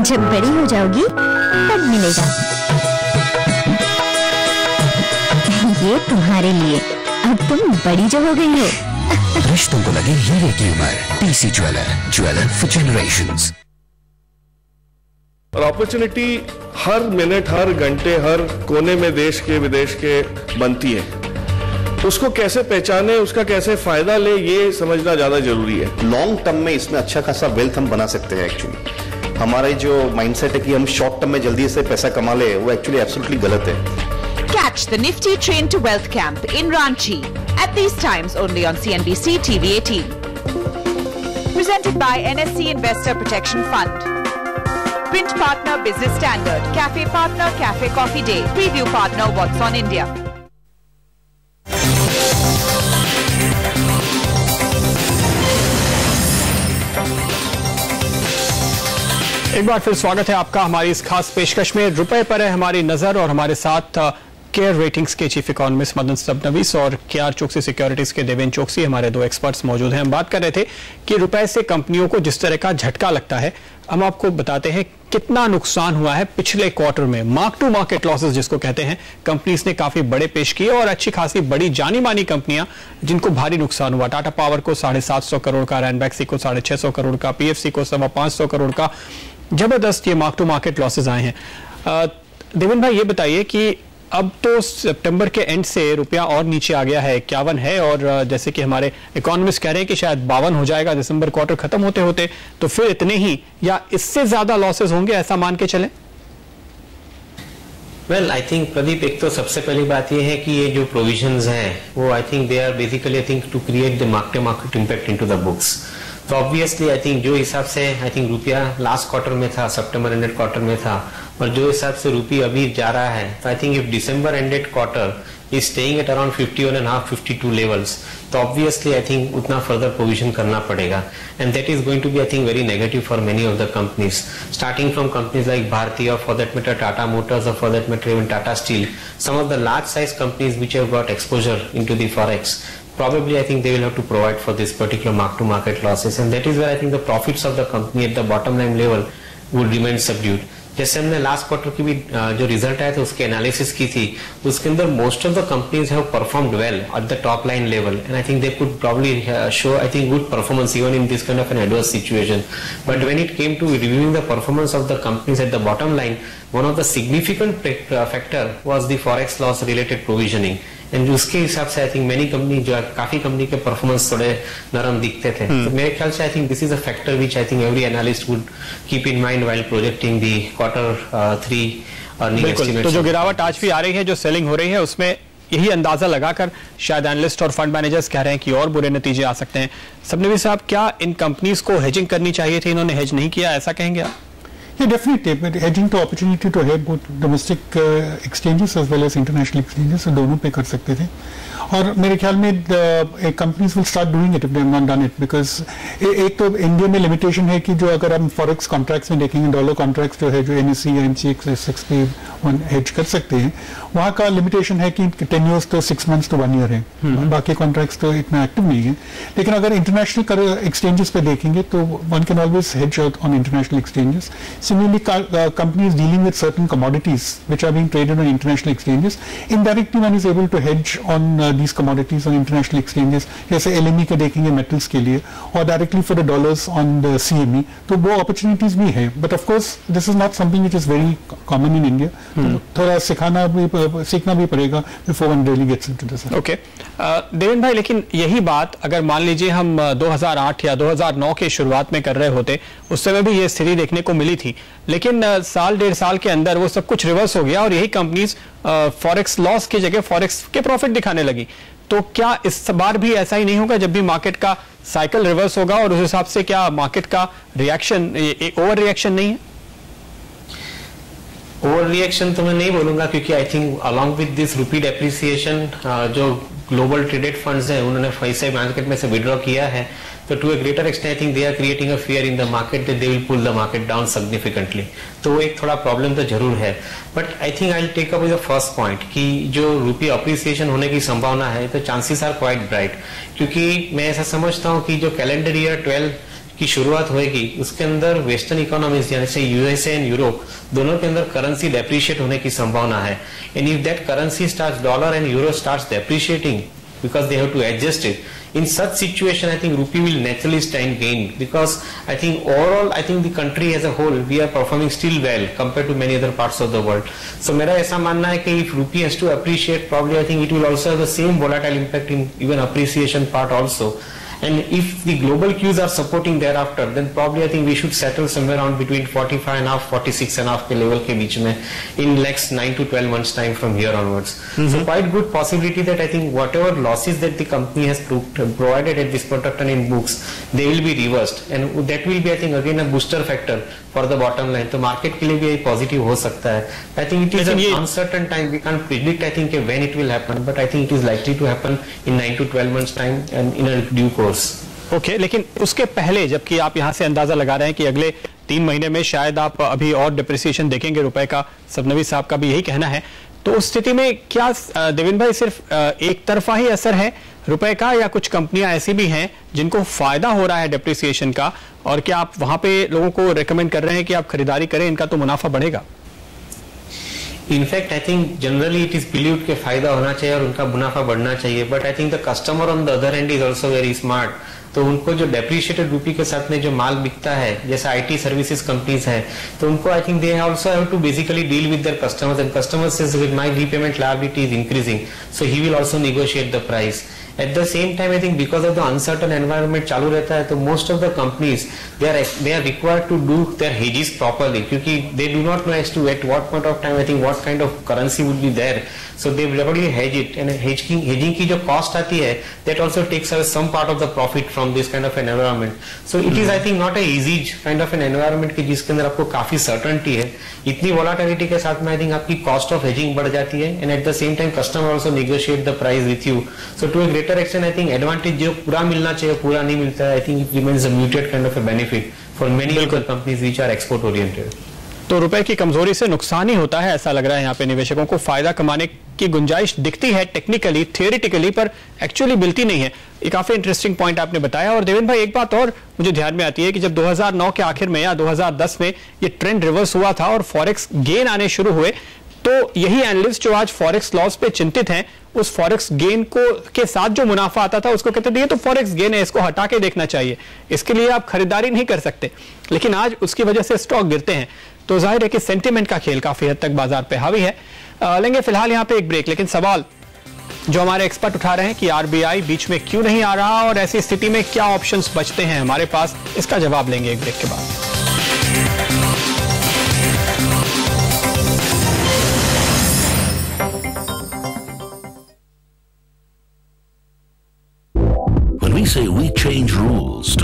जब बड़ी हो जाओगी तब मिलेगा। ये तुम्हारे लिए, अब तुम बड़ी जो हो गई हो। रिश्तों को लगे हीरे की उम्र। TC jeweller, jeweller for generations. और अपॉर्चुनिटी हर मिनट, हर घंटे, हर कोने में देश के विदेश के बनती है। उसको कैसे पहचाने, उसका कैसे फायदा ले, ये समझना ज्यादा जरूरी है। लॉन्ग टर्म में इसमें अच्छा खासा वेल्थ हम बना सकते हैं। एक्चुअली हमारा जो माइंडसेट है कि हम शॉर्ट टर्म में जल्दी से पैसा कमा ले, वो एक्चुअली एब्सोल्युटली गलत है। Catch the Nifty Train to Wealth Camp in Ranchi at these times only on CNBC TV 18. Presented by NSC Investor Protection Fund. Print partner Business Standard, Cafe partner Cafe Coffee Day, preview partner What's on India. एक बार फिर स्वागत है आपका हमारी इस खास पेशकश में। रुपए पर है हमारी नजर और हमारे साथ केयर रेटिंग्स के चीफ इकोनॉमिस्ट मदन सबनवीस और केआर चोकसी सिक्योरिटीज के देवेंद्र चोकसी हमारे दो एक्सपर्ट्स मौजूद हैं। हम बात कर रहे थे कि रुपए से कंपनियों को जिस तरह का झटका लगता है, हम आपको बताते हैं कितना नुकसान हुआ है पिछले क्वार्टर में। मार्क टू मार्केट लॉसेस जिसको कहते हैं, कंपनीज ने काफी बड़े पेश किए और अच्छी खासी बड़ी जानी मानी कंपनियां जिनको भारी नुकसान हुआ। टाटा पावर को 750 करोड़ का, रैनबैक्सी को 650 करोड़ का, पीएफसी को 525 करोड़ का जबरदस्त ये मार्क टू मार्केट लॉसेस आए हैं। देवेंद्र भाई ये बताइए कि अब तो सितंबर के एंड से रुपया और नीचे आ गया है, 51 है और जैसे कि हमारे इकोनॉमिस्ट कह रहे हैं कि शायद 52 हो जाएगा दिसंबर क्वार्टर खत्म होते होते, तो फिर इतने ही या इससे ज्यादा लॉसेस होंगे, ऐसा मान के चलें? वेल आई थिंक प्रदीप, एक तो सबसे पहली बात यह है कि ये जो प्रोविजंस हैं वो I think they are basically I think to create the market impact into the books. तो ऑब्वियसली आई थिंक जो हिसाब से आई थिंक रुपया लास्ट क्वार्टर में था, सितंबर एंडेड क्वार्टर में था, और जो हिसाब से रुपी अभी जा रहा है, तो I think if December ended quarter is staying at around 51.5, 52 levels, तो ऑब्वियसली आई थिंक उतना फर्दर प्रोविजन करना पड़ेगा, and that is going to be I think very negative for many of the companies, starting from companies like Bharti और for that matter Tata Motors और for that matter even Tata Steel, some of the large size companies which have got exposure into the forex. Probably I think they will have to provide for this particular mark to market losses, and that is where I think the profits of the company at the bottom line level would remain subdued. जैसे हमने last quarter की भी जो result आया था उसके analysis की थी, उसके अंदर most of the companies have performed well at the top line level, and I think they could probably show I think good performance even in this kind of an adverse situation. But when it came to reviewing the performance of the companies at the bottom line, one of the significant factor was the forex loss related provisioning, and उसके हिसाब से I think many company जो काफी company के performance थोड़े नरम दिखते थे. तो मेरे ख्याल से I think this is a factor which I think every analyst would keep in mind while projecting the quarter 3 earning estimate. तो जो गिरावट आज भी आ रही है, जो सेलिंग हो रही है, उसमें यही अंदाजा लगाकर शायद एनालिस्ट और फंड मैनेजर्स कह रहे हैं कि और बुरे नतीजे आ सकते हैं. सबनवीस साहब, क्या इन कंपनीज को हेजिंग करनी चाहिए थी, इन्होंने हेज नहीं किया, ऐसा कहेंगे आप? Yeah, definitely. But hedging तो opportunity तो है, both domestic exchanges as well as international exchanges, so दोनों पे कर सकते थे. और मेरे ख्याल में companies will start doing it if they have not done it, because एक तो इंडिया में लिमिटेशन है कि जो अगर हम फॉरेक्स कॉन्ट्रैक्ट्स में देखेंगे, डॉलर कॉन्ट्रैक्ट्स जो है, जो एनएससी या एमसीएक्स एसएक्स पे हेज कर सकते हैं, वहाँ का लिमिटेशन है कि टेन्योर्स तो 6 months to 1 year है, बाकी कॉन्ट्रैक्ट्स तो इतना एक्टिव नहीं है. लेकिन अगर इंटरनेशनल एक्सचेंजेस पे देखेंगे तो one can always hedge on international exchanges. Similarly, companies dealing with certain commodities which are being traded on international exchanges, indirectly one is able to hedge on these commodities on international exchanges. जैसे LME के देखेंगे metals के लिए, और directly for the dollars on the CME, तो वो opportunities भी है. But of course, this is not something which is very common in India. तो थोड़ा सीखना भी पड़ेगा before one really gets into this. Okay, Devendra भाई, लेकिन यही बात अगर मान लीजिए हम 2008 या 2009 के शुरुआत में कर रहे होते, उस समय भी ये स्थिति देखने को मिली थी, लेकिन साल 1.5 साल के अंदर वो सब कुछ रिवर्स हो गया और यही कंपनीज फॉरेक्स लॉस की जगह फॉरेक्स के प्रॉफिट दिखाने लगी. तो क्या इस बार भी ऐसा ही नहीं होगा जब भी मार्केट का साइकिल रिवर्स होगा, और उस हिसाब से क्या मार्केट का रिएक्शन ओवर रिएक्शन नहीं है? ओवर रिएक्शन तो मैं नहीं बोलूंगा, क्योंकि I think along with this रूपी डेप्रिसिएशन जो ग्लोबल ट्रेडेड फंड्स हैं उन्होंने पैसे मार्केट में से विड्रॉ किया है, तो to a greater extent I think they are creating a fear in the market that they will pull the market down significantly. तो वो एक थोड़ा प्रॉब्लम तो जरूर है. But I think I will take up with the first point कि जो रूपी अप्रिसिएशन होने की संभावना है, तो चांसेस आर क्वाइट ब्राइट, क्योंकि मैं ऐसा समझता हूँ कि जो कैलेंडर ईयर 12 की शुरुआत होगी, उसके अंदर वेस्टर्न इकोनॉमीज जैसे यूएसए एंड यूरोप दोनों के अंदर करेंसी डेप्रिशिएट होने की संभावना है. And if that currency starts, dollar and euro starts depreciating because they have to adjust it. In such situation, I think rupee will naturally stand gain, because I think overall, I think the country as a whole, we are performing still well compared to many other parts of the world. So मेरा ऐसा मानना है कि if rupee has to appreciate, probably I think it will also have the same volatile impact in even appreciation part also. And if the global cues are supporting thereafter, then probably I think we should settle somewhere around between 45.5, 46.5 के level के बीच में in next 9 to 12 months time from here onwards. So quite good possibility that I think whatever losses that the company has provided at this point of time in books, they will be reversed, and that will be I think again a booster factor for the bottom line. तो market के लिए भी positive हो सकता है. I think it is an uncertain time. We can't predict I think when it will happen, but I think it is likely to happen in 9 to 12 months time and in a due course. Okay, लेकिन उसके पहले जबकि आप यहाँ से अंदाजा लगा रहे हैं कि अगले 3 महीने में शायद आप अभी और डिप्रिसिएशन देखेंगे रुपए का, सबनवी साहब का भी यही कहना है, तो उस स्थिति में क्या देवेंद्र भाई सिर्फ एक तरफा ही असर है रुपए का, या कुछ कंपनियां ऐसी भी हैं जिनको फायदा हो रहा है डिप्रिसिएशन का, और क्या आप वहां पे लोगों को रिकमेंड कर रहे हैं कि आप खरीदारी करें, इनका तो मुनाफा बढ़ेगा? In fact I think generally it is believed के फायदा होना चाहिए और उनका मुनाफा बढ़ना चाहिए, but I think the customer on the other and is also very smart. तो उनको जो डेप्रिशिएटेड रूपी के साथ में जो माल बिकता है, जैसे आईटी सर्विसेज कंपनीज है, तो उनको I think they also have to basically deal with their customers, and customers says with my repayment liability is increasing, so he will also negotiate the price. At the same time, I think because of the uncertain environment चालू रहता है, तो most of the companies they are required to do their hedges properly, क्योंकि they do not know as to at what point of time I think what kind of currency would be there, so they probably hedge it, and hedging की जो cost आती है that also takes away some part of the profit from this kind of an environment. So it is I think not a easy kind of an environment कि जिसके अंदर आपको काफी certainty है. इतनी volatility के साथ में I think आपकी cost of hedging बढ़ जाती है, and at the same time customer also negotiate the price with you. So to a greater extent I think advantage जो पूरा मिलना चाहिए पूरा नहीं मिलता है. I think it remains a muted kind of a benefit for many other companies which are export oriented. तो रुपए की कमजोरी से नुकसान ही होता है, ऐसा लग रहा है यहाँ पे निवेशकों को फायदा कमाने की गुंजाइश दिखती है टेक्निकली, थियोरिटिकली, पर एक्चुअली मिलती नहीं है. ये काफी इंटरेस्टिंग पॉइंट आपने बताया. और देवेंद्र भाई एक बात और मुझे ध्यान में आती है कि जब 2009 के आखिर में या 2010 में ये ट्रेंड रिवर्स हुआ था और फॉरेक्स गेन आने शुरू हुए, तो यही एनालिस्ट जो आज फॉरेक्स लॉस पे चिंतित हैं, उस फॉरेक्स गेन को के साथ जो मुनाफा आता था उसको कहते थे ये तो फॉरेक्स गेन है, इसको हटा के देखना चाहिए, इसके लिए आप खरीदारी नहीं कर सकते. लेकिन आज उसकी वजह से स्टॉक गिरते हैं, तो जाहिर है कि सेंटिमेंट का खेल काफी हद तक बाजार पे हावी है. लेंगे फिलहाल यहाँ पे एक ब्रेक, लेकिन सवाल जो हमारे एक्सपर्ट उठा रहे हैं कि आरबीआई बीच में क्यों नहीं आ रहा और ऐसी स्थिति में क्या ऑप्शंस बचते हैं हमारे पास, इसका जवाब लेंगे एक ब्रेक के बाद. When we say we change rules to